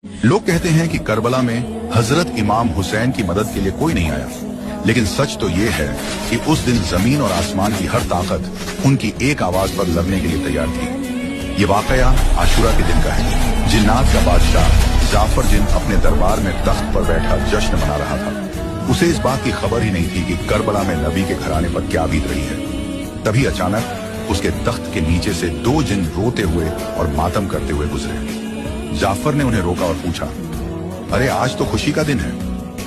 लोग कहते हैं कि करबला में हजरत इमाम हुसैन की मदद के लिए कोई नहीं आया, लेकिन सच तो ये है कि उस दिन जमीन और आसमान की हर ताकत उनकी एक आवाज पर लड़ने के लिए तैयार थी। ये वाकया आशुरा के दिन का है। जिन्नात का बादशाह जाफर जिन अपने दरबार में तख्त पर बैठा जश्न मना रहा था। उसे इस बात की खबर ही नहीं थी कि करबला में नबी के घराने पर क्या बीत रही है। तभी अचानक उसके तख्त के नीचे से 2 जिन रोते हुए और मातम करते हुए गुजरे। जाफर ने उन्हें रोका और पूछा, अरे आज तो खुशी का दिन है,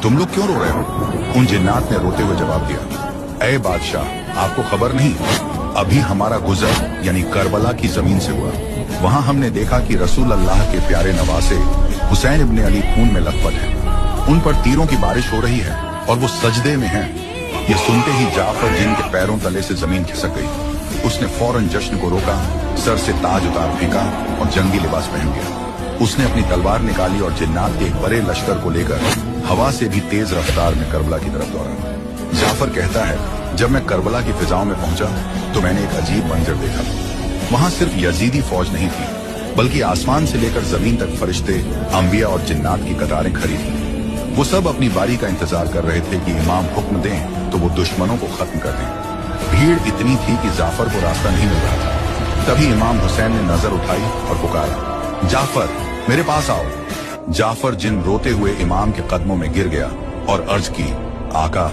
तुम लोग क्यों रो रहे हो? उन जिन्नात ने रोते हुए जवाब दिया, ऐ बादशाह, आपको खबर नहीं, अभी हमारा गुजर यानी करबला की जमीन से हुआ। वहां हमने देखा कि रसूल अल्लाह के प्यारे नवासे हुसैन इब्ने अली खून में लथपथ हैं। उन पर तीरों की बारिश हो रही है और वो सजदे में हैं। ये सुनते ही जाफर जिन के पैरों तले से जमीन खिसक गई। उसने फौरन जश्न को रोका, सर से ताज उतार फेंका और जंगी लिबास पहन गया। उसने अपनी तलवार निकाली और जिन्नात के एक बड़े लश्कर को लेकर हवा से भी तेज रफ्तार में करबला की तरफ दौड़ा। जाफर कहता है, जब मैं करबला की फिजाओं में पहुंचा तो मैंने एक अजीब मंजर देखा। वहां सिर्फ यजीदी फौज नहीं थी, बल्कि आसमान से लेकर जमीन तक फरिश्ते, अंबिया और जिन्नात की कतारें खड़ी थी। वो सब अपनी बारी का इंतजार कर रहे थे कि इमाम हुक्म दें तो वो दुश्मनों को खत्म कर दें। भीड़ इतनी थी कि जाफर को रास्ता नहीं मिल रहा था। तभी इमाम हुसैन ने नजर उठाई और पुकारा, जाफर, मेरे पास आओ। जाफर जिन रोते हुए इमाम के कदमों में गिर गया और अर्ज की, आका,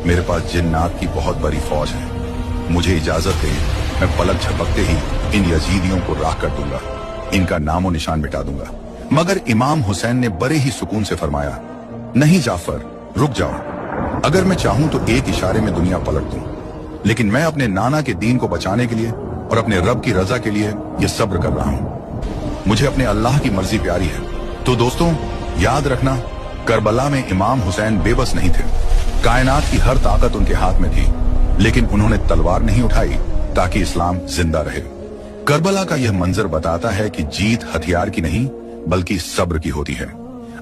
मेरे पास जिन्नात की बहुत बड़ी फौज है, मुझे इजाजत दे, मैं पलक झपकते ही इन यजीदियों को राख कर दूंगा, इनका नामो निशान मिटा दूंगा। मगर इमाम हुसैन ने बड़े ही सुकून से फरमाया, नहीं जाफर, रुक जाओ। अगर मैं चाहूं तो एक इशारे में दुनिया पलट दूं, लेकिन मैं अपने नाना के दीन को बचाने के लिए और अपने रब की रजा के लिए ये सब्र कर रहा हूं। मुझे अपने अल्लाह की मर्जी प्यारी है। तो दोस्तों, याद रखना, करबला में इमाम हुसैन बेबस नहीं थे। कायनात की हर ताकत उनके हाथ में थी, लेकिन उन्होंने तलवार नहीं उठाई ताकि इस्लाम जिंदा रहे। करबला का यह मंजर बताता है कि जीत हथियार की नहीं बल्कि सब्र की होती है।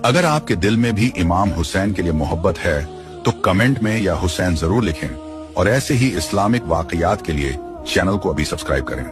अगर आपके दिल में भी इमाम हुसैन के लिए मोहब्बत है तो कमेंट में या हुसैन जरूर लिखें, और ऐसे ही इस्लामिक वाकयात के लिए चैनल को अभी सब्सक्राइब करें।